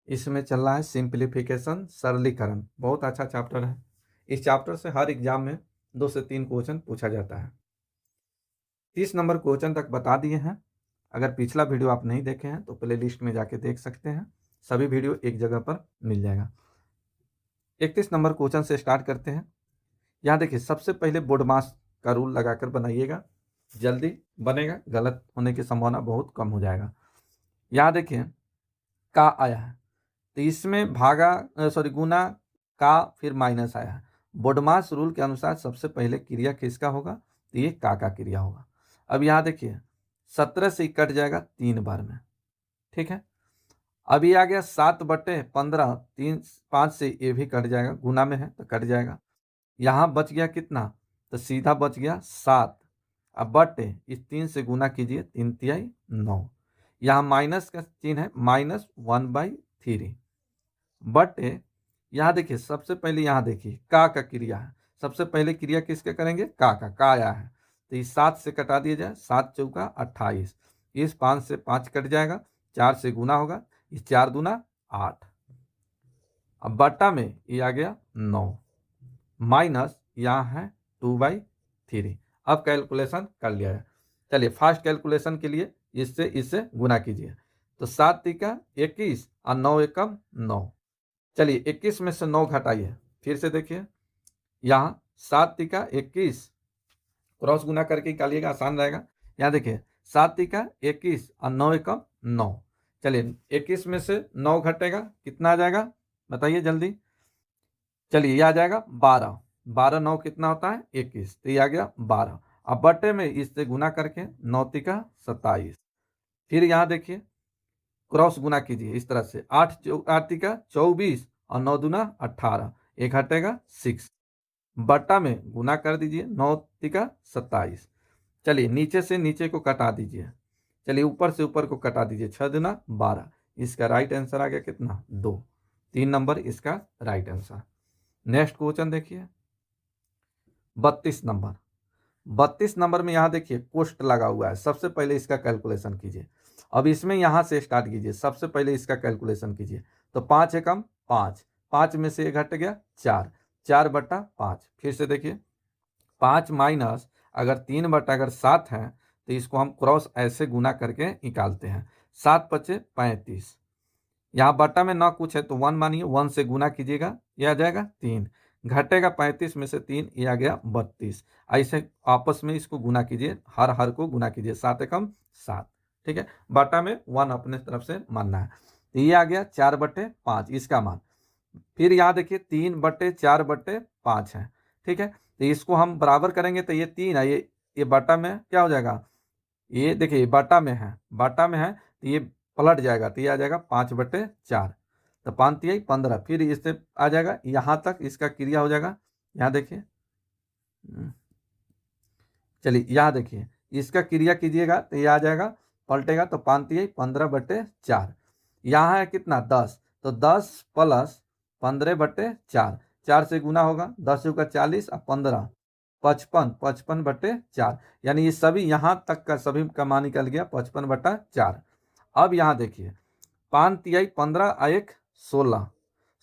इसमें चल रहा है सिंप्लीफिकेशन, सरलीकरण। बहुत अच्छा चैप्टर है। इस चैप्टर से हर एग्जाम में 2 से 3 क्वेश्चन पूछा जाता है। 30 नंबर क्वेश्चन तक बता दिए हैं। अगर पिछला वीडियो आप नहीं देखे हैं तो प्ले लिस्ट में जाके देख सकते हैं। सभी वीडियो एक जगह पर मिल जाएगा। 31 नंबर क्वेश्चन से स्टार्ट करते हैं। यहाँ देखिए, सबसे पहले बोर्ड मास का रूल लगाकर बनाइएगा, जल्दी बनेगा, गलत होने की संभावना बहुत कम हो जाएगा। यहाँ देखिए, का आया है तो इसमें गुना का, फिर माइनस आया है। बोडमास रूल के अनुसार सबसे पहले क्रिया किसका होगा, तो ये का क्रिया होगा। अब यहाँ देखिए, 17 से कट जाएगा 3 बार में, ठीक है। अभी आ गया 7/15, 5 से ये भी कट जाएगा, गुना में है तो कट जाएगा। यहाँ बच गया कितना, तो सीधा बच गया 7। अब बटे इस 3 से गुना कीजिए, 3 तिहाई 9। यहाँ माइनस का चिन्ह है, -1/3 बटे, यहाँ देखिए सबसे पहले, यहाँ देखिए का क्रिया है। सबसे पहले क्रिया किसके करेंगे, का आया है तो इस 7 से कटा दिया जाए, 7 चौका 28। इस 5 से 5 कट जाएगा, 4 से गुना होगा, इस 4 दूना 8। अब बट्टा में ये आ गया 9, माइनस यहाँ है 2/3। अब कैलकुलेशन कर लिया है। चलिए फास्ट कैलकुलेशन के लिए इससे गुना कीजिए, तो 7 तिका 21 और 9 एकम 9। चलिए 21 में से 9 घटाइए, फिर से देखिए, यहाँ 7 तिका 21, क्रॉस गुना करके निकालिएगा, आसान रहेगा। यहाँ देखिए 7 तिका 21 और 9 एकम 9। चलिए 21 में से 9 घटेगा, कितना आ जाएगा बताइए जल्दी। चलिए यह आ जाएगा 12। 12 9 कितना होता है 21, तो ये आ गया 12। अब बटे में इससे गुना करके 9 तिका 27। फिर यहाँ देखिए क्रॉस गुना कीजिए इस तरह से, 8 तिका 24 और 9 दूना 18, एक हटेगा 6। बट्टा में गुना कर दीजिए, 9 तिका 27। चलिए नीचे से नीचे को कटा दीजिए, चलिए ऊपर से ऊपर को कटा दीजिए, 6 दूना 12। इसका राइट आंसर आ गया कितना, 2। 3 नंबर इसका राइट आंसर। नेक्स्ट क्वेश्चन देखिए 32 नंबर। 32 नंबर में यहाँ देखिए कोष्ट लगा हुआ है। सबसे पहले इसका कैलकुलेशन कीजिए। अब इसमें यहाँ से स्टार्ट कीजिए, सबसे पहले इसका कैलकुलेशन कीजिए। तो 5 एकम 5, 5 में से 1 घट गया 4, 4/5। फिर से देखिए 5 माइनस, अगर 3/7 है तो इसको हम क्रॉस ऐसे गुना करके निकालते हैं, 7 पचे 35। यहाँ बट्टा में ना कुछ है तो 1 मानिए, 1 से गुना कीजिएगा, यह आ जाएगा 3, घटेगा 35 में से 3, ये आ गया 32। ऐसे आपस में इसको गुना कीजिए, हर को गुना कीजिए, 7 एकम 7, ठीक है। बट्टा में 1 अपने तरफ से मानना है, तो ये आ गया 4/5 इसका मान। फिर यहाँ देखिए 3/4/5 है, ठीक है। तो इसको हम बराबर करेंगे तो ये 3 है, ये बट्टा में क्या हो जाएगा, ये देखिए बट्टा में है, तो ये पलट जाएगा, तो ये आ जाएगा 5/4, तो 5 तिहाई 15। फिर इससे आ जाएगा यहाँ तक, इसका क्रिया हो जाएगा। यहाँ देखिए, चलिए यहाँ देखिए इसका क्रिया कीजिएगा तो ये आ जाएगा, पलटेगा तो 5 तिहाई 15/4। यहाँ है कितना 10, तो 10 प्लस 15/4, 4 से गुना होगा, 10 का 40 और 15 55, 55/4। यानी ये सभी यहाँ तक का सभी का मान निकल गया 55/4। अब यहाँ देखिए 5 तिहाई 15 और 1 16,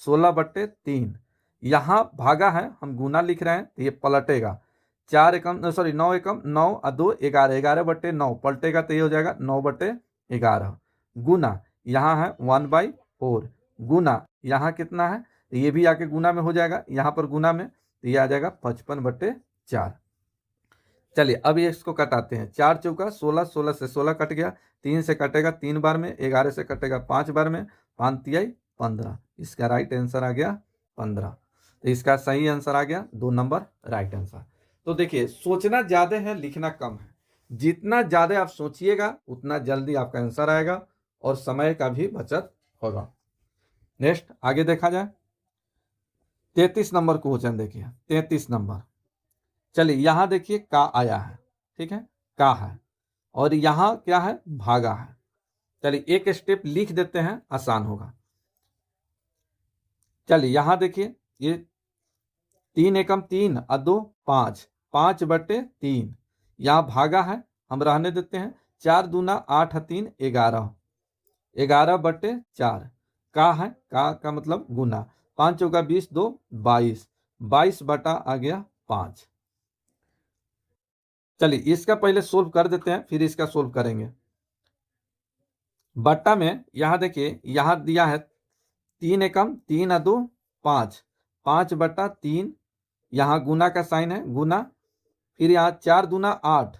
16/3। यहाँ भागा है, हम गुना लिख रहे हैं तो ये पलटेगा, 9 एकम 9 और 2 11, 11/9 पलटेगा तो ये हो जाएगा 9/11। गुना यहाँ है 1/4, गुना यहाँ कितना है, तो ये भी आके गुना में हो जाएगा, यहाँ पर गुना में, तो ये आ जाएगा 55/4। चलिए अब ये इसको कटाते हैं, 4 चौका 16, 16 से 16 कट गया, 3 से कटेगा 3 बार में, 11 से कटेगा 5 बार में, 5 तिहाई 15। इसका राइट आंसर आ गया 15। तो इसका सही आंसर आ गया 2 नंबर राइट आंसर। तो देखिए सोचना ज़्यादा है, लिखना कम है। जितना ज़्यादा आप सोचिएगा उतना जल्दी आपका आंसर आएगा और समय का भी बचत होगा। नेक्स्ट आगे देखा जाए 33 नंबर क्वेश्चन देखिए, 33 नंबर। चलिए यहाँ देखिए का आया है, ठीक है, का है, और यहाँ क्या है, भागा है। चलिए एक स्टेप लिख देते हैं, आसान होगा। चलिए यहाँ देखिए, ये 3 एकम 3 और 2 5, 5/3। यहाँ भागा है, हम रहने देते हैं, 4 दूना 8 3 11, 11/4। है, का मतलब गुना। 5 चौका 20, 2 22, 22 बटा आ गया 5। चलिए इसका पहले सोल्व कर देते हैं, फिर इसका सोल्व करेंगे। बट्टा में यहाँ देखिए, यहाँ दिया है 3 एकम 3 आ 2 5, 5 बटा 3, यहाँ गुना का साइन है, गुना। फिर यहाँ 4 दूना 8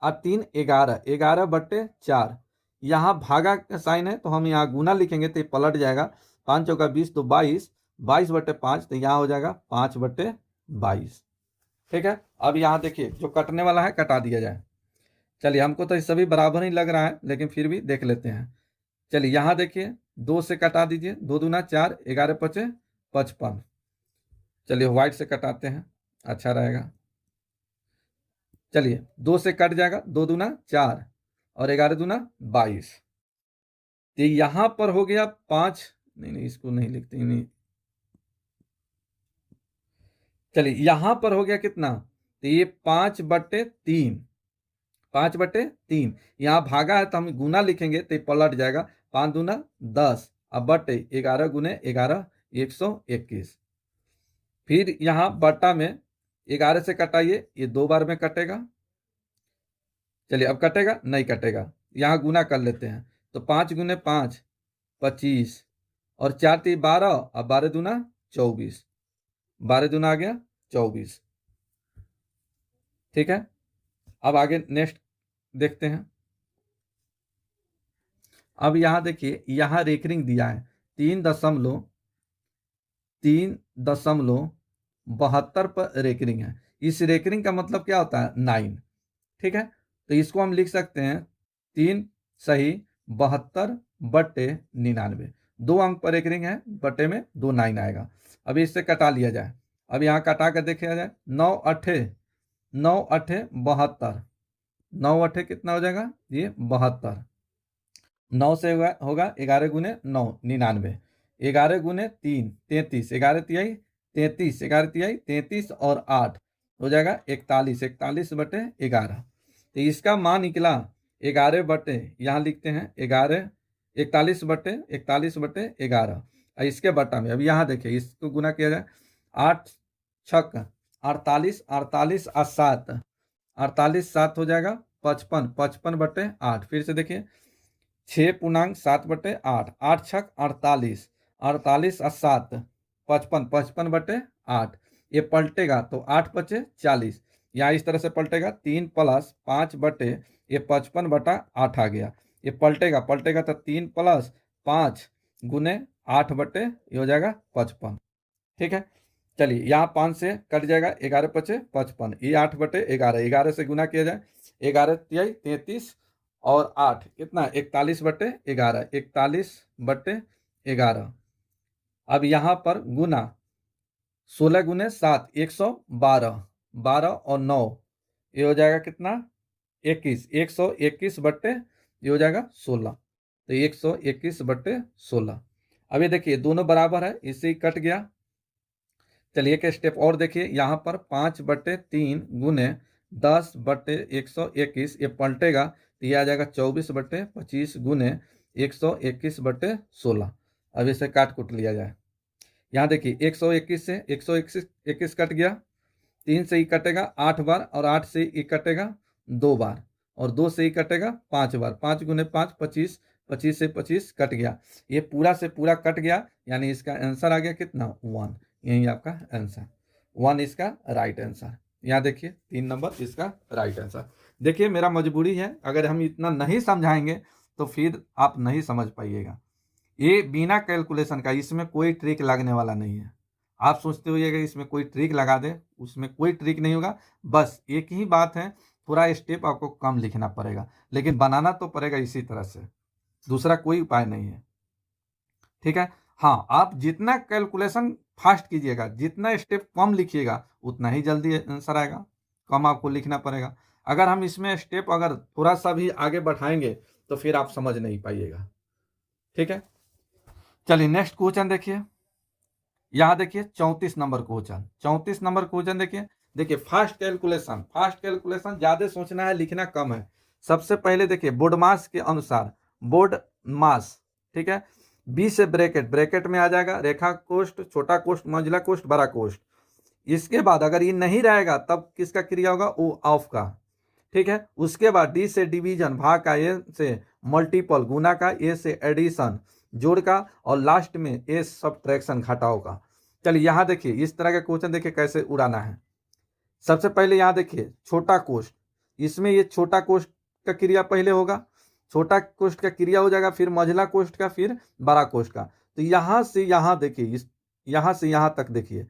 और 3 11, 11 बटे 4, यहाँ भागा का साइन है तो हम यहाँ गुना लिखेंगे तो ये पलट जाएगा। 5 चौका 20, तो 22, 22 बटे 5, तो यहाँ हो जाएगा 5 बटे 22। ठीक है, अब यहाँ देखिए जो कटने वाला है कटा दिया जाए। चलिए हमको तो ये सभी बराबर ही लग रहा है, लेकिन फिर भी देख लेते हैं। चलिए यहाँ देखिए 2 से कटा दीजिए, 2 दूना 4, 11 पचे 55। चलिए व्हाइट से कटाते हैं, अच्छा रहेगा। चलिए 2 से कट जाएगा, 2 दूना 4 और 11 दूना 22। तो यहां पर हो गया 5, नहीं इसको नहीं लिखते, नहीं। चलिए यहां पर हो गया कितना, तो ये 5 बटे 3, 5 बटे 3, यहाँ भागा है तो हम गुना लिखेंगे तो पलट जाएगा। 5 दूना 10, अब बटे 11 गुने 11, 121। फिर यहाँ बट्टा में 11 से कटाइए, ये 2 बार में कटेगा। चलिए अब कटेगा, नहीं कटेगा, यहाँ गुना कर लेते हैं। तो 5 गुने 5 25 और 4 3 12, अब 12 दूना 24, 12 दूना आ गया 24। ठीक है, अब आगे नेक्स्ट देखते हैं। अब यहाँ देखिए, यहाँ रेकरिंग दिया है 3.72 पर रेकरिंग है। इस रेकरिंग का मतलब क्या होता है, 9। ठीक है, तो इसको हम लिख सकते हैं 3 सही 72 बटे 99, 2 अंक पर रेकरिंग है, बटे में 2 9 आएगा। अब इससे कटा लिया जाए। अब यहाँ कटा कर देखा जाए, 9 अठे 72, 9 अठे कितना हो जाएगा, ये 72। 9 से होगा 11 गुने 9 99, 11 गुने 3 33, 11 तिहाई 33, 11 तिहाई 33 और 8 हो जाएगा 41, 41 बटे 11। तो इसका मान निकला 11 बटे, यहाँ लिखते हैं 11, 41 बटे 11। और इसके बट्टा में अब यहाँ देखिए इसको गुना किया जाए, 8 छक 48, 48 और 7, 48 7 हो जाएगा 55, 55 बटे 8। फिर से देखिए 6 पूर्णांक 7 बटे 8, 8 छक 48, 48 और 7 55, 55 बटे 8। ये पलटेगा तो 8 बचे 40, यहाँ इस तरह से पलटेगा 3 प्लस 5 बटे ये 55 बटा 8 आ गया। ये पलटेगा तो 3 प्लस 5 गुने 8 बटे ये हो जाएगा 55। ठीक है, चलिए यहाँ 5 से कट जाएगा, 11 पचे 55, ये 8 बटे 11, 11 से गुना किया जाए, 11 तिहाई 33 और 8 कितना 41 बटे 11, 41 बटे 11। अब यहाँ पर गुना 16 गुने 7 112, 12 और 9 ये हो जाएगा कितना 21, 121 बटे ये हो जाएगा 16, तो 121 बटे 16। अब ये देखिए दोनों बराबर है, इससे ही कट गया। चलिए एक स्टेप और देखिए, यहाँ पर 5 बटे 3 गुने 10 बटे 121, ये पलटेगा तो ये आ जाएगा 24 बटे 25 गुने 121 बटे 16। अब इसे काट कुट लिया जाए। यहाँ देखिए 121 से 121 कट गया, 3 से ही कटेगा 8 बार और 8 से ही कटेगा 2 बार और 2 से ही कटेगा 5 बार, 5 गुने 5 25, 25 से 25 कट गया, ये पूरा से पूरा कट गया, यानी इसका आंसर आ गया कितना 1। यही आपका आंसर 1 इसका राइट आंसर। यहाँ देखिए 3 नंबर इसका राइट आंसर। देखिए मेरा मजबूरी है, अगर हम इतना नहीं समझाएंगे तो फिर आप नहीं समझ पाइएगा। ये बिना कैलकुलेशन का, इसमें कोई ट्रिक लगने वाला नहीं है। आप सोचते होइएगा इसमें कोई ट्रिक लगा दे, उसमें कोई ट्रिक नहीं होगा। बस एक ही बात है, थोड़ा स्टेप आपको कम लिखना पड़ेगा, लेकिन बनाना तो पड़ेगा इसी तरह से, दूसरा कोई उपाय नहीं है। ठीक है, हाँ आप जितना कैलकुलेशन फास्ट कीजिएगा, जितना स्टेप कम लिखिएगा, उतना ही जल्दी आंसर आएगा। कम आपको लिखना पड़ेगा। अगर हम इसमें स्टेप अगर थोड़ा सा भी आगे बढ़ाएंगे तो फिर आप समझ नहीं पाइएगा। ठीक है, चलिए नेक्स्ट क्वेश्चन देखिए। यहाँ देखिए 34 नंबर क्वेश्चन, 34 नंबर क्वेश्चन देखिए फास्ट कैलकुलेशन ज्यादा सोचना है, लिखना कम है। सबसे पहले देखिए बोर्ड मास के अनुसार, बोर्ड मास, ठीक है, बी से ब्रैकेट, ब्रैकेट में आ जाएगा रेखा कोष्ठ, छोटा कोष्ठ, मंझला कोष्ठ, बड़ा कोष्ठ। इसके बाद अगर ये नहीं रहेगा तब किसका क्रिया होगा, ओ ऑफ का, ठीक है। उसके बाद डी से डिवीजन, भाग का, ए से मल्टीपल, गुना का, ए से एडिशन, जोड़ का, और लास्ट में ए सब्ट्रैक्शन, घटाव का। चलिए यहाँ देखिए इस तरह का क्वेश्चन देखिए कैसे उड़ाना है। सबसे पहले यहाँ देखिए छोटा कोष्ठ, इसमें ये छोटा कोष्ठ का क्रिया पहले होगा, छोटा कोष्ठ का क्रिया हो जाएगा, फिर मझला कोष्ठ का, फिर बड़ा कोष्ठ का। तो यहां से यहां देखिए, इस यहां से यहां तक देखिए,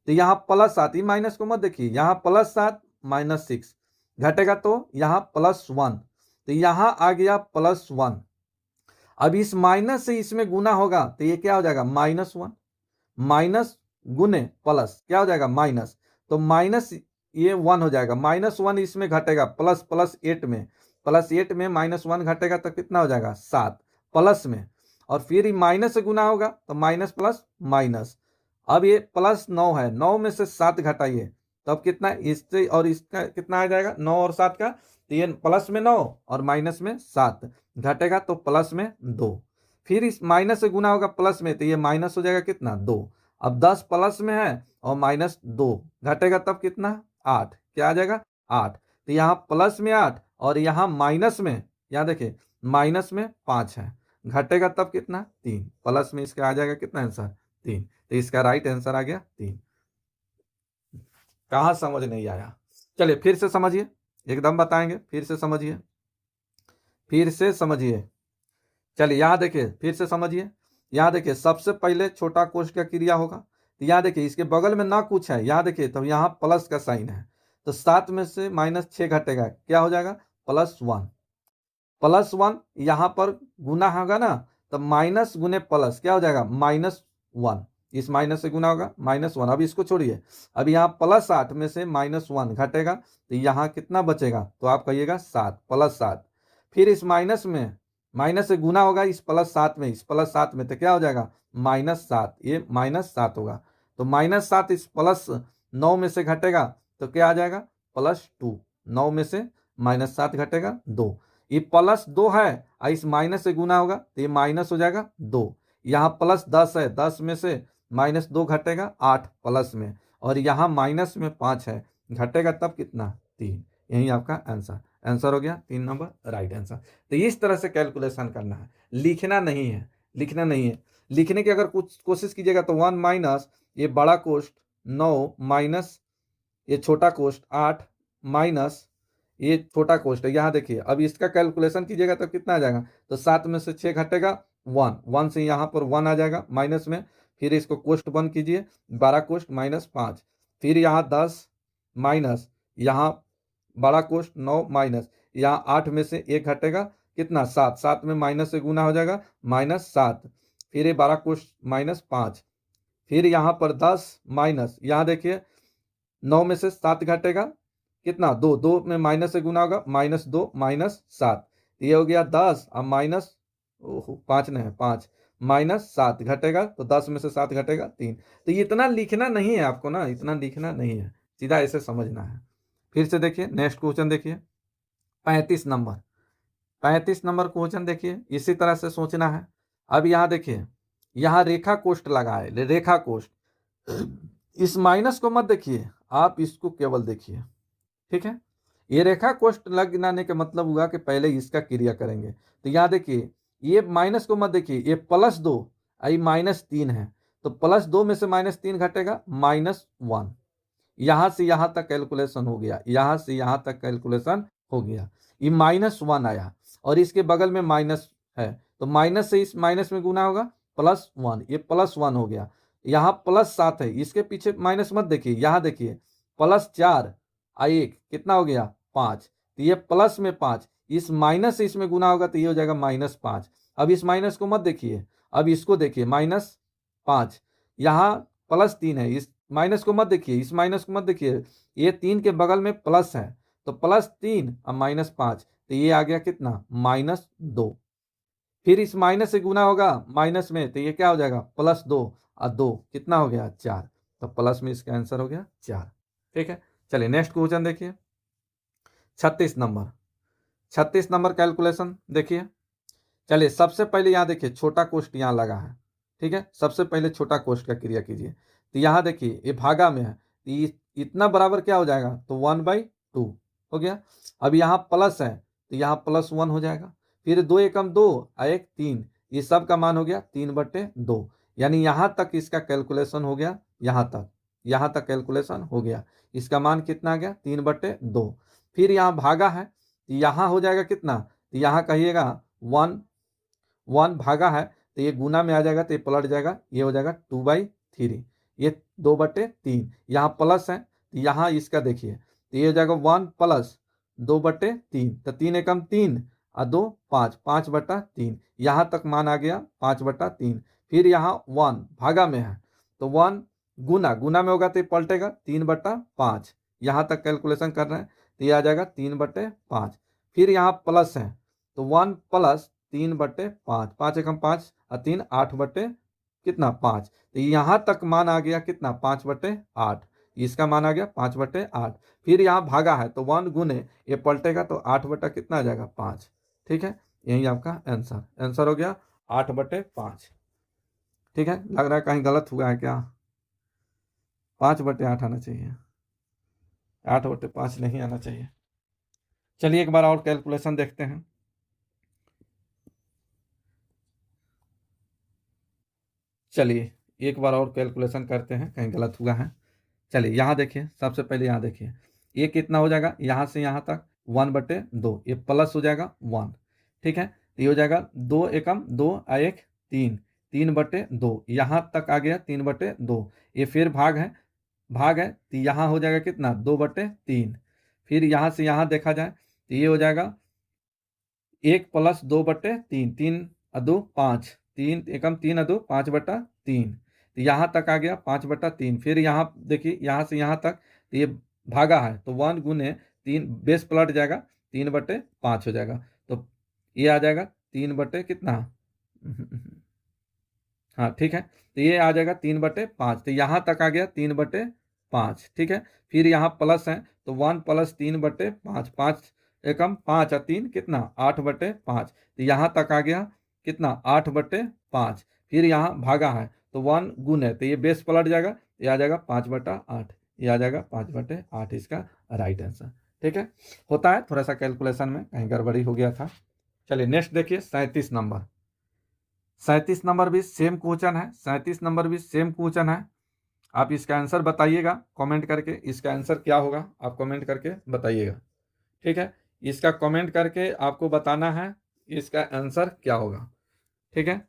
तो यहाँ +7, ये माइनस को मत देखिए, यहाँ +7 -6 घटेगा, तो यहाँ +1, तो यहाँ आ गया +1। अब इस माइनस से इसमें गुना होगा तो ये क्या हो जाएगा, -1, माइनस गुने प्लस क्या हो जाएगा, माइनस, तो माइनस ये 1 हो जाएगा, -1 इसमें घटेगा, प्लस प्लस 8 में, +8 में -1 घटेगा तो कितना हो जाएगा, 7 प्लस में, और फिर ये माइनस से गुना होगा तो माइनस प्लस माइनस। अब ये +9 है, 9 में से 7 घटाइए, तो अब कितना, इससे और इसका कितना आ जाएगा, 9 और 7 का, तो ये प्लस में 9 और माइनस में 7 घटेगा, तो प्लस में 2, फिर इस माइनस से गुना होगा प्लस में, तो ये माइनस हो जाएगा कितना, 2। अब 10 प्लस में है और -2 घटेगा, तब कितना, 8, क्या आ जाएगा, 8। तो यहाँ प्लस में 8 और यहाँ माइनस में, यहाँ देखिए माइनस में 5 है, घटेगा तब कितना, 3, प्लस में इसका आ जाएगा कितना आंसर, 3। तो इसका राइट आंसर आ गया 3। कहाँ समझ नहीं आया, चलिए फिर से समझिए, एकदम बताएंगे, फिर से समझिए, फिर से समझिए। चलिए यहाँ देखिए फिर से समझिए, यहाँ देखिए सबसे पहले छोटा कोष्ठ का क्रिया होगा, तो यहाँ देखिए इसके बगल में ना कुछ है, यहाँ देखिए तो यहाँ प्लस का साइन है, तो 7 में से -6 घटेगा, क्या हो जाएगा, +1, +1 यहाँ पर गुना होगा ना, तो माइनस गुने प्लस क्या हो जाएगा, -1, इस माइनस से गुना होगा -1। अब इसको छोड़िए, अब यहाँ +8 में से -1 घटेगा, तो यहाँ कितना बचेगा, तो आप कहिएगा 7, +7, फिर इस माइनस में, माइनस से गुना होगा इस +7 में, इस +7 में, तो क्या हो जाएगा, -7, ये -7 होगा, तो -7 इस +9 में से घटेगा, तो क्या आ जाएगा, +2, 9 में से -7 घटेगा 2, ये +2 है और इस माइनस से गुना होगा तो ये माइनस हो जाएगा 2, यहाँ +10 है, 10 में से -2 घटेगा 8 प्लस में, और यहाँ माइनस में 5 है, घटेगा तब कितना, 3। यही आपका आंसर, आंसर हो गया 3 नंबर राइट आंसर। तो इस तरह से कैलकुलेशन करना है, लिखना नहीं है, लिखना नहीं है। लिखने की अगर कुछ कोशिश कीजिएगा तो 1 माइनस ये बड़ा कोष्ठ 9 माइनस ये छोटा कोष्ठ 8 माइनस ये छोटा कोष्ठ है, यहाँ देखिए अब इसका कैलकुलेशन कीजिएगा तो कितना आ जाएगा, तो 7 में से 6 घटेगा 1, 1 से यहाँ पर 1 आ जाएगा माइनस में, फिर इसको कोष्ठ बंद कीजिए, 12 कोष्ठ -5, फिर यहाँ 10 माइनस यहाँ बड़ा कोष्ठ 9 माइनस यहाँ 8 में से 1 घटेगा कितना, 7, 7 में माइनस से गुना हो जाएगा -7, फिर ये 12 कोष्ठ -5, फिर यहाँ पर 10 माइनस यहाँ देखिए 9 में से 7 घटेगा कितना, 2, 2 में माइनस से गुना होगा -2 -7, ये हो गया 10 और माइनस 5 नहीं है 5 -7 घटेगा, तो 10 में से 7 घटेगा 3। तो ये इतना लिखना नहीं है आपको ना, इतना लिखना नहीं है, सीधा ऐसे समझना है। फिर से देखिए नेक्स्ट क्वेश्चन देखिए 35 नंबर, 35 नंबर क्वेश्चन देखिए इसी तरह से सोचना है। अब यहाँ देखिए यहाँ रेखा कोष्ठ लगा है, रेखा कोष्ठ, इस माइनस को मत देखिए, आप इसको केवल देखिए, ठीक है। ये रेखा कोष्ठ लग गिनाने का मतलब हुआ कि पहले इसका क्रिया करेंगे, तो यहाँ देखिए ये माइनस को मत देखिए, ये +2 आई -3 है, तो +2 में से -3 घटेगा -1, यहाँ से यहाँ तक कैलकुलेशन हो गया, यहाँ से यहाँ तक कैलकुलेशन हो गया, ये -1 आया और इसके बगल में माइनस है, तो माइनस से इस माइनस में गुना होगा +1, ये +1 हो गया, यहाँ +7 है, इसके पीछे माइनस मत देखिए, यहाँ देखिए +4 1 कितना हो गया 5, तो ये प्लस में 5, इस माइनस से इसमें गुना होगा तो ये हो जाएगा -5। अब इस माइनस को मत देखिए, अब इसको देखिए -5, यहाँ +3 है, इस माइनस को मत देखिए, इस माइनस को मत देखिए, ये 3 के बगल में प्लस है, तो +3 और -5, तो ये आ गया कितना -2, फिर इस माइनस से गुना होगा माइनस में, तो ये क्या हो जाएगा +2 और 2 कितना हो गया 4, तो प्लस में इसका आंसर हो गया 4, ठीक है। चलिए नेक्स्ट क्वेश्चन देखिए 36 नंबर, 36 नंबर कैलकुलेशन देखिए चलिए सबसे पहले यहाँ देखिए छोटा कोष्ठ यहाँ लगा है, ठीक है। सबसे पहले छोटा कोष्ठ का क्रिया कीजिए। तो यहाँ देखिए ये भागा में है, तो इतना बराबर क्या हो जाएगा, तो 1/2 हो गया। अब यहाँ प्लस है तो यहाँ +1 हो जाएगा। फिर 2 एकम 2 और 1 3, ये सब का मान हो गया 3/2। यानी यहाँ तक इसका कैलकुलेशन हो गया, यहाँ तक कैलकुलेशन हो गया। इसका मान कितना आ गया, 3/2। फिर यहाँ भागा है तो यहाँ हो जाएगा कितना, तो यहाँ कहिएगा 1 भागा है तो ये गुना में आ जाएगा, तो ये पलट जाएगा, ये हो जाएगा 2/3। ये 2/3। यहाँ प्लस है तो यहाँ इसका देखिए, तो ये हो जाएगा 1 + 2/3, तो 3 एकम 3 और 2 5, 5/3। यहाँ तक मान आ गया 5/3। फिर यहाँ 1 भागा में है तो 1 गुना में होगा तो ये पलटेगा 3/5। यहाँ तक कैलकुलेशन कर रहे हैं तो ये आ जाएगा 3/5। फिर यहाँ प्लस है तो 1 + 3/5, 5 एकम 5 और 3 8/5। तो यहाँ तक मान आ गया कितना, 5/8। इसका मान आ गया 5/8। फिर यहाँ भागा है तो 1 गुने ये पलटेगा तो 8 कितना आ जाएगा, 5। ठीक है, यही आपका आंसर हो गया 8/5। ठीक है, लग रहा है कहीं गलत हुआ है क्या, 5/8 आना चाहिए, 8/5 नहीं आना चाहिए। चलिए एक बार और कैलकुलेशन देखते हैं। चलिए एक बार और कैलकुलेशन करते हैं, कहीं गलत हुआ है। चलिए यहाँ देखिए, सबसे पहले यहाँ देखिए ये कितना हो जाएगा, यहाँ से यहाँ तक 1/2, ये प्लस हो जाएगा 1। ठीक है, तो ये हो जाएगा 2 एकम 2 और 1 3, 3/2। यहाँ तक आ गया 3/2। ये फिर भाग है तो यहाँ हो जाएगा कितना, 2/3। फिर यहाँ से यहाँ देखा जाए तो ये हो जाएगा 1 + 2/3, 3 और 2 5, 3 एकम 3 और 2 5/3। तो यहाँ तक आ गया 5/3। फिर यहाँ देखिए यहाँ से यहाँ तक तो ये भागा है तो 1 गुने 3, बेस पलट जाएगा 3/5 हो जाएगा। तो ये आ जाएगा 3 कितना, हाँ ठीक है, तो ये आ जाएगा 3/5। तो यहाँ तक आ गया 3/5। ठीक है, फिर यहाँ प्लस है तो 1 + 3/5, 5 एकम 5 और 3 कितना, 8/5। तो यहाँ तक आ गया कितना, 8/5। फिर यहाँ भागा है तो 1 गुने तो ये बेस पलट जाएगा, ये आ जाएगा 5/8। ये आ जाएगा 5/8 इसका राइट आंसर। ठीक है, होता है थोड़ा सा कैलकुलेशन में कहीं गड़बड़ी हो गया था। चलिए नेक्स्ट देखिए 37 नंबर। 37 नंबर भी सेम क्वेश्चन है, 37 नंबर भी सेम क्वेश्चन है। आप इसका आंसर बताइएगा कमेंट करके, इसका आंसर क्या होगा आप कमेंट करके बताइएगा। ठीक है, इसका कमेंट करके आपको बताना है इसका आंसर क्या होगा। ठीक है,